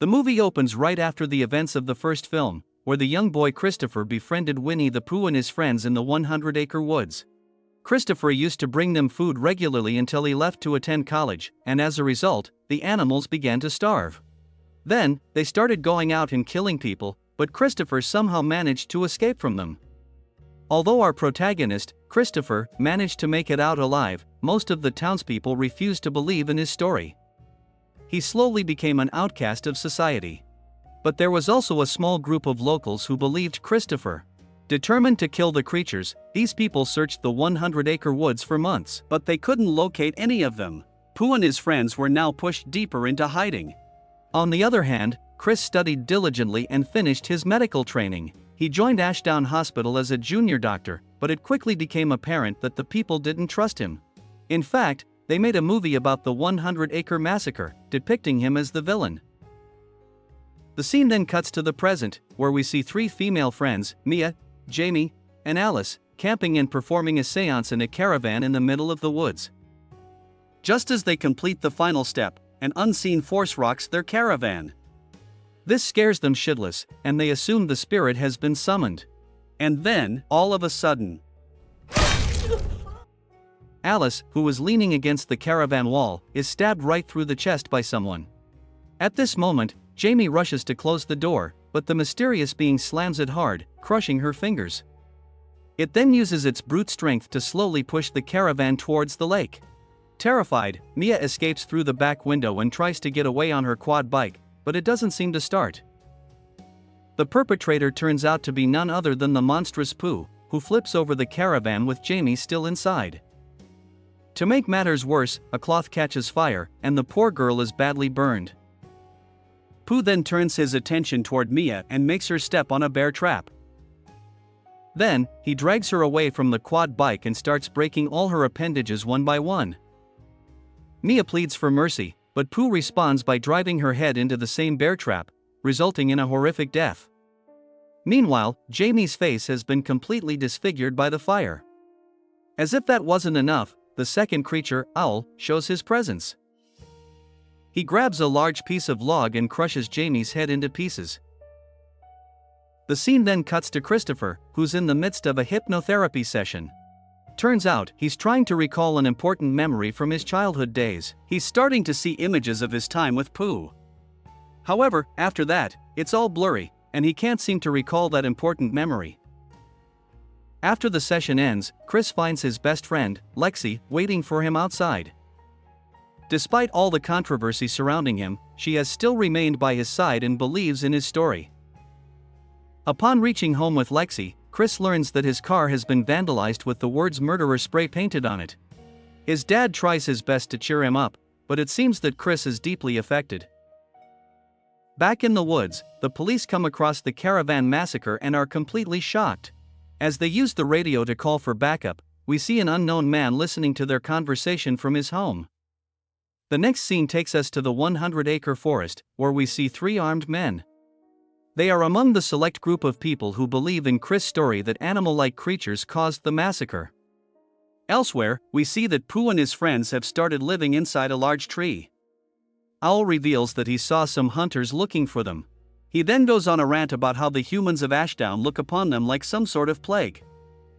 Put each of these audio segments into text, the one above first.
The movie opens right after the events of the first film, where the young boy Christopher befriended Winnie-the-Pooh and his friends in the 100 Acre Woods. Christopher used to bring them food regularly until he left to attend college, and as a result, the animals began to starve. Then, they started going out and killing people, but Christopher somehow managed to escape from them. Although our protagonist, Christopher, managed to make it out alive, most of the townspeople refused to believe in his story. He slowly became an outcast of society. But there was also a small group of locals who believed Christopher. Determined to kill the creatures, these people searched the 100 Acre Woods for months, but they couldn't locate any of them. Pooh and his friends were now pushed deeper into hiding. On the other hand, Chris studied diligently and finished his medical training. He joined Ashdown Hospital as a junior doctor, but it quickly became apparent that the people didn't trust him. In fact, they made a movie about the 100 Acre Massacre, depicting him as the villain. The scene then cuts to the present, where we see three female friends, Mia, Jamie, and Alice, camping and performing a seance in a caravan in the middle of the woods. Just as they complete the final step, an unseen force rocks their caravan. This scares them shitless, and they assume the spirit has been summoned. And then, all of a sudden, Alice, who was leaning against the caravan wall, is stabbed right through the chest by someone. At this moment, Jamie rushes to close the door, but the mysterious being slams it hard, crushing her fingers. It then uses its brute strength to slowly push the caravan towards the lake. Terrified, Mia escapes through the back window and tries to get away on her quad bike, but it doesn't seem to start. The perpetrator turns out to be none other than the monstrous Pooh, who flips over the caravan with Jamie still inside. To make matters worse, a cloth catches fire, and the poor girl is badly burned. Pooh then turns his attention toward Mia and makes her step on a bear trap. Then, he drags her away from the quad bike and starts breaking all her appendages one by one. Mia pleads for mercy, but Pooh responds by driving her head into the same bear trap, resulting in a horrific death. Meanwhile, Jamie's face has been completely disfigured by the fire. As if that wasn't enough, the second creature, Owl, shows his presence. He grabs a large piece of log and crushes Jamie's head into pieces. The scene then cuts to Christopher, who's in the midst of a hypnotherapy session. Turns out, he's trying to recall an important memory from his childhood days. He's starting to see images of his time with Pooh. However, after that, it's all blurry, and he can't seem to recall that important memory. After the session ends, Chris finds his best friend, Lexi, waiting for him outside. Despite all the controversy surrounding him, she has still remained by his side and believes in his story. Upon reaching home with Lexi, Chris learns that his car has been vandalized with the words "murderer" spray painted on it. His dad tries his best to cheer him up, but it seems that Chris is deeply affected. Back in the woods, the police come across the caravan massacre and are completely shocked. As they use the radio to call for backup, we see an unknown man listening to their conversation from his home. The next scene takes us to the 100 Acre Forest, where we see three armed men. They are among the select group of people who believe in Chris' story that animal-like creatures caused the massacre. Elsewhere, we see that Pooh and his friends have started living inside a large tree. Owl reveals that he saw some hunters looking for them. He then goes on a rant about how the humans of Ashdown look upon them like some sort of plague.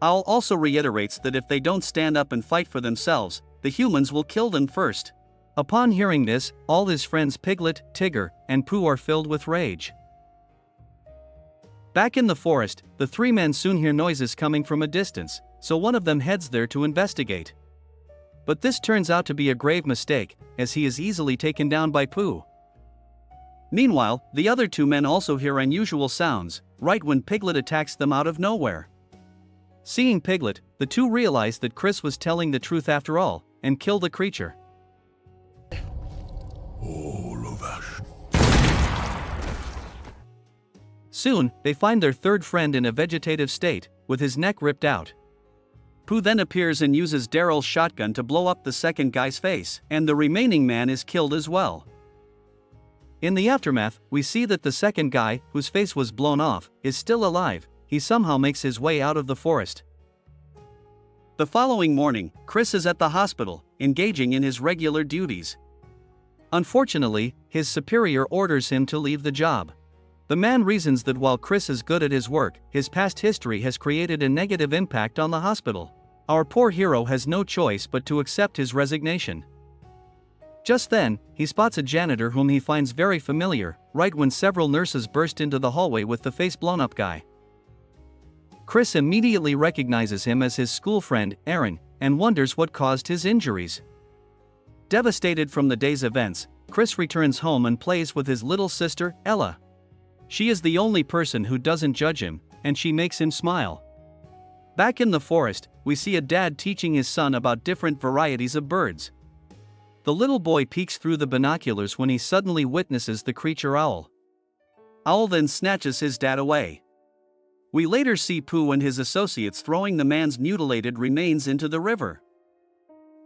Owl also reiterates that if they don't stand up and fight for themselves, the humans will kill them first. Upon hearing this, all his friends Piglet, Tigger, and Pooh are filled with rage. Back in the forest, the three men soon hear noises coming from a distance, so one of them heads there to investigate. But this turns out to be a grave mistake, as he is easily taken down by Pooh. Meanwhile, the other two men also hear unusual sounds, right when Piglet attacks them out of nowhere. Seeing Piglet, the two realize that Chris was telling the truth after all, and kill the creature. All of us. Soon, they find their third friend in a vegetative state, with his neck ripped out. Pooh then appears and uses Daryl's shotgun to blow up the second guy's face, and the remaining man is killed as well. In the aftermath, we see that the second guy, whose face was blown off, is still alive. He somehow makes his way out of the forest. The following morning, Chris is at the hospital, engaging in his regular duties. Unfortunately, his superior orders him to leave the job. The man reasons that while Chris is good at his work, his past history has created a negative impact on the hospital. Our poor hero has no choice but to accept his resignation. Just then, he spots a janitor whom he finds very familiar, right when several nurses burst into the hallway with the face-blown-up guy. Chris immediately recognizes him as his school friend, Aaron, and wonders what caused his injuries. Devastated from the day's events, Chris returns home and plays with his little sister, Ella. She is the only person who doesn't judge him, and she makes him smile. Back in the forest, we see a dad teaching his son about different varieties of birds. The little boy peeks through the binoculars when he suddenly witnesses the creature owl. Owl then snatches his dad away. We later see Pooh and his associates throwing the man's mutilated remains into the river.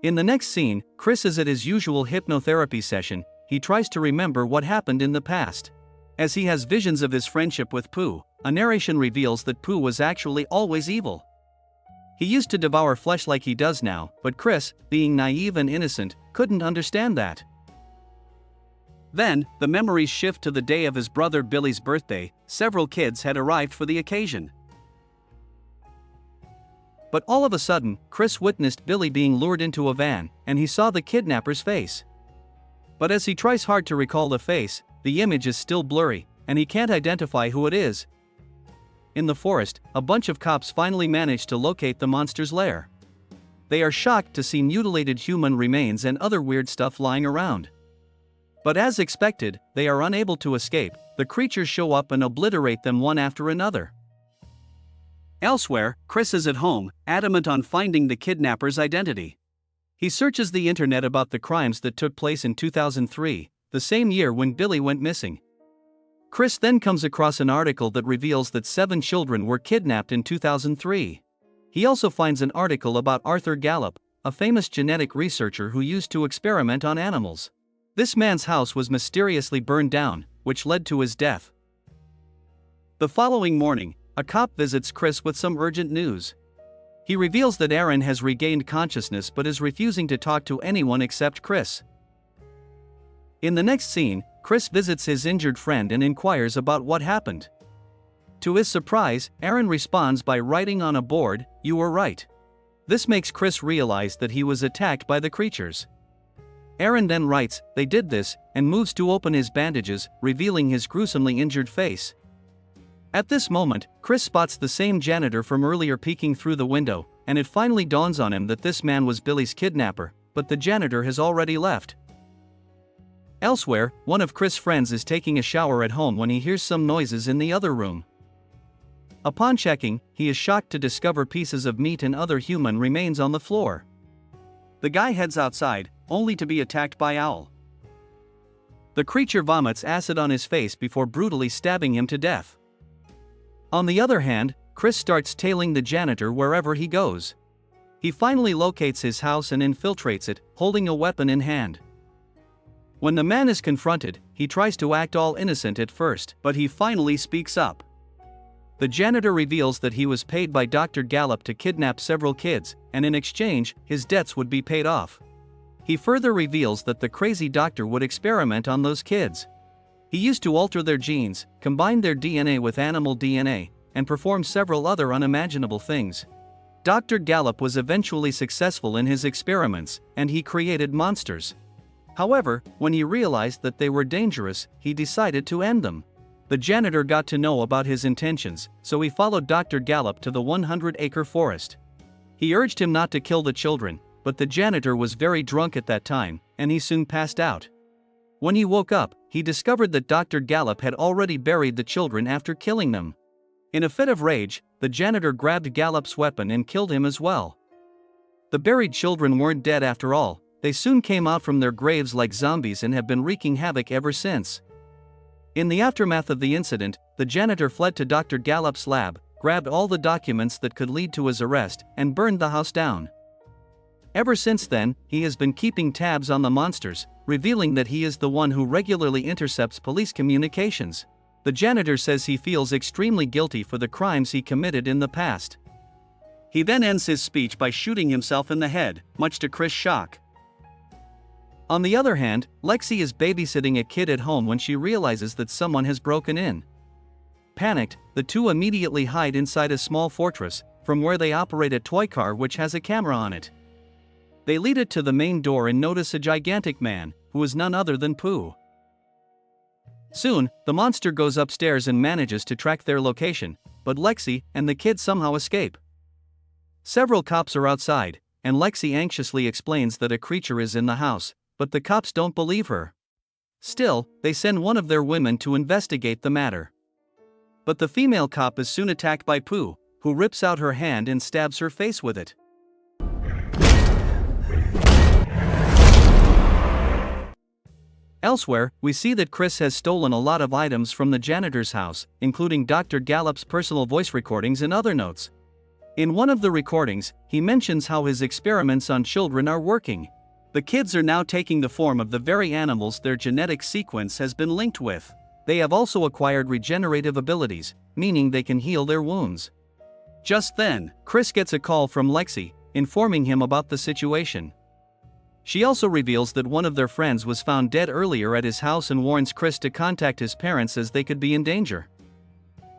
In the next scene, Chris is at his usual hypnotherapy session. He tries to remember what happened in the past. As he has visions of his friendship with Pooh, a narration reveals that Pooh was actually always evil. He used to devour flesh like he does now, but Chris, being naive and innocent, couldn't understand that. Then, the memories shift to the day of his brother Billy's birthday. Several kids had arrived for the occasion. But all of a sudden, Chris witnessed Billy being lured into a van, and he saw the kidnapper's face. But as he tries hard to recall the face, the image is still blurry, and he can't identify who it is. In the forest, a bunch of cops finally manage to locate the monster's lair. They are shocked to see mutilated human remains and other weird stuff lying around. But as expected, they are unable to escape. The creatures show up and obliterate them one after another. Elsewhere, Chris is at home, adamant on finding the kidnapper's identity. He searches the internet about the crimes that took place in 2003, the same year when Billy went missing. Chris then comes across an article that reveals that 7 children were kidnapped in 2003. He also finds an article about Arthur Gallup, a famous genetic researcher who used to experiment on animals. This man's house was mysteriously burned down, which led to his death. The following morning, a cop visits Chris with some urgent news. He reveals that Aaron has regained consciousness but is refusing to talk to anyone except Chris. In the next scene, Chris visits his injured friend and inquires about what happened. To his surprise, Aaron responds by writing on a board, "You were right." This makes Chris realize that he was attacked by the creatures. Aaron then writes, "They did this," and moves to open his bandages, revealing his gruesomely injured face. At this moment, Chris spots the same janitor from earlier peeking through the window, and it finally dawns on him that this man was Billy's kidnapper, but the janitor has already left. Elsewhere, one of Chris' friends is taking a shower at home when he hears some noises in the other room. Upon checking, he is shocked to discover pieces of meat and other human remains on the floor. The guy heads outside, only to be attacked by Owl. The creature vomits acid on his face before brutally stabbing him to death. On the other hand, Chris starts tailing the janitor wherever he goes. He finally locates his house and infiltrates it, holding a weapon in hand. When the man is confronted, he tries to act all innocent at first, but he finally speaks up. The janitor reveals that he was paid by Dr. Gallup to kidnap several kids, and in exchange, his debts would be paid off. He further reveals that the crazy doctor would experiment on those kids. He used to alter their genes, combine their DNA with animal DNA, and perform several other unimaginable things. Dr. Gallup was eventually successful in his experiments, and he created monsters. However, when he realized that they were dangerous, he decided to end them. The janitor got to know about his intentions, so he followed Dr. Gallup to the 100-acre forest. He urged him not to kill the children, but the janitor was very drunk at that time, and he soon passed out. When he woke up, he discovered that Dr. Gallup had already buried the children after killing them. In a fit of rage, the janitor grabbed Gallup's weapon and killed him as well. The buried children weren't dead after all. They soon came out from their graves like zombies and have been wreaking havoc ever since. In the aftermath of the incident, the janitor fled to Dr. Gallup's lab, grabbed all the documents that could lead to his arrest, and burned the house down. Ever since then, he has been keeping tabs on the monsters, revealing that he is the one who regularly intercepts police communications. The janitor says he feels extremely guilty for the crimes he committed in the past. He then ends his speech by shooting himself in the head, much to Chris' shock. On the other hand, Lexi is babysitting a kid at home when she realizes that someone has broken in. Panicked, the two immediately hide inside a small fortress, from where they operate a toy car which has a camera on it. They lead it to the main door and notice a gigantic man, who is none other than Pooh. Soon, the monster goes upstairs and manages to track their location, but Lexi and the kid somehow escape. Several cops are outside, and Lexi anxiously explains that a creature is in the house, but the cops don't believe her. Still, they send one of their women to investigate the matter. But the female cop is soon attacked by Pooh, who rips out her hand and stabs her face with it. Elsewhere, we see that Chris has stolen a lot of items from the janitor's house, including Dr. Gallup's personal voice recordings and other notes. In one of the recordings, he mentions how his experiments on children are working. The kids are now taking the form of the very animals their genetic sequence has been linked with. They have also acquired regenerative abilities, meaning they can heal their wounds. Just then, Chris gets a call from Lexi, informing him about the situation. She also reveals that one of their friends was found dead earlier at his house and warns Chris to contact his parents as they could be in danger.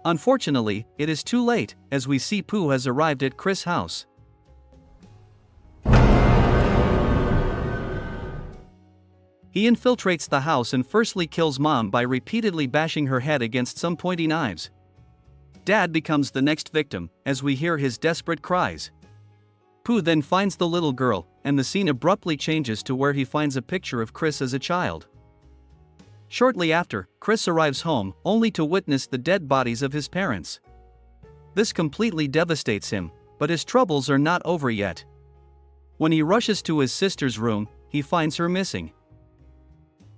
Unfortunately, it is too late, as we see Pooh has arrived at Chris' house. He infiltrates the house and firstly kills Mom by repeatedly bashing her head against some pointy knives. Dad becomes the next victim, as we hear his desperate cries. Pooh then finds the little girl, and the scene abruptly changes to where he finds a picture of Chris as a child. Shortly after, Chris arrives home, only to witness the dead bodies of his parents. This completely devastates him, but his troubles are not over yet. When he rushes to his sister's room, he finds her missing.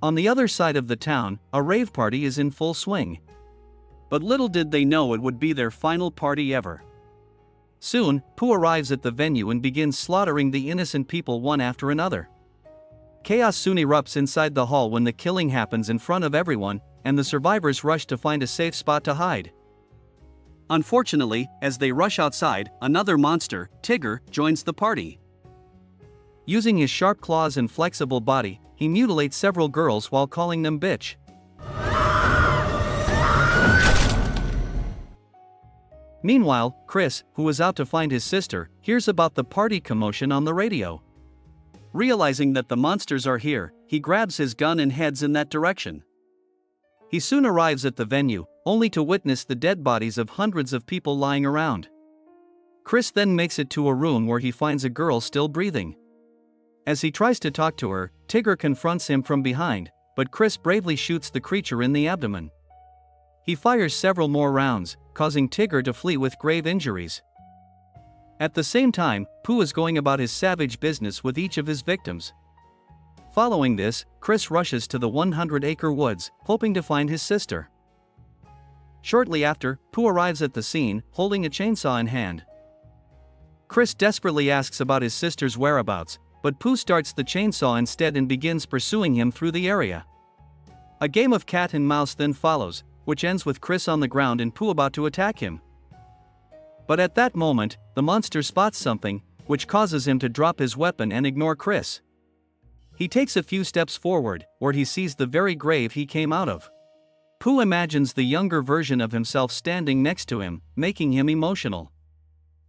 On the other side of the town, a rave party is in full swing. But little did they know it would be their final party ever. Soon, Pooh arrives at the venue and begins slaughtering the innocent people one after another. Chaos soon erupts inside the hall when the killing happens in front of everyone, and the survivors rush to find a safe spot to hide. Unfortunately, as they rush outside, another monster, Tigger, joins the party. Using his sharp claws and flexible body, he mutilates several girls while calling them bitch. Meanwhile, Chris, who was out to find his sister, hears about the party commotion on the radio. Realizing that the monsters are here, he grabs his gun and heads in that direction. He soon arrives at the venue, only to witness the dead bodies of hundreds of people lying around. Chris then makes it to a room where he finds a girl still breathing. As he tries to talk to her, Tigger confronts him from behind, but Chris bravely shoots the creature in the abdomen. He fires several more rounds, causing Tigger to flee with grave injuries. At the same time, Pooh is going about his savage business with each of his victims. Following this, Chris rushes to the 100 Acre Woods, hoping to find his sister. Shortly after, Pooh arrives at the scene, holding a chainsaw in hand. Chris desperately asks about his sister's whereabouts, but Pooh starts the chainsaw instead and begins pursuing him through the area. A game of cat and mouse then follows, which ends with Chris on the ground and Pooh about to attack him. But at that moment, the monster spots something, which causes him to drop his weapon and ignore Chris. He takes a few steps forward, where he sees the very grave he came out of. Pooh imagines the younger version of himself standing next to him, making him emotional.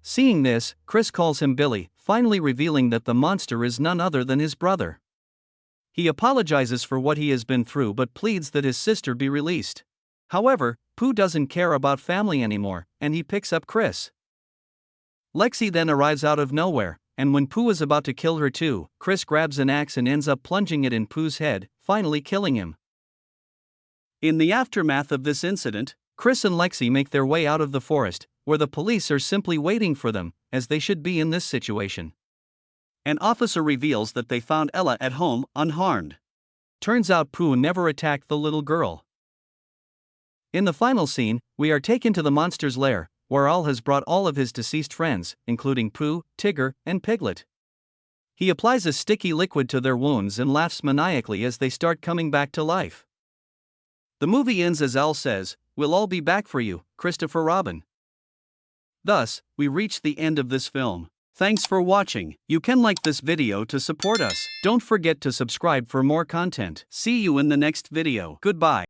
Seeing this, Chris calls him Billy, finally revealing that the monster is none other than his brother. He apologizes for what he has been through but pleads that his sister be released. However, Pooh doesn't care about family anymore, and he picks up Chris. Lexi then arrives out of nowhere, and when Pooh is about to kill her too, Chris grabs an axe and ends up plunging it in Pooh's head, finally killing him. In the aftermath of this incident, Chris and Lexi make their way out of the forest, where the police are simply waiting for them, as they should be in this situation. An officer reveals that they found Ella at home, unharmed. Turns out Pooh never attacked the little girl. In the final scene, we are taken to the monster's lair, where Al has brought all of his deceased friends, including Pooh, Tigger, and Piglet. He applies a sticky liquid to their wounds and laughs maniacally as they start coming back to life. The movie ends as Al says, "We'll all be back for you, Christopher Robin." Thus, we reach the end of this film. Thanks for watching. You can like this video to support us. Don't forget to subscribe for more content. See you in the next video. Goodbye.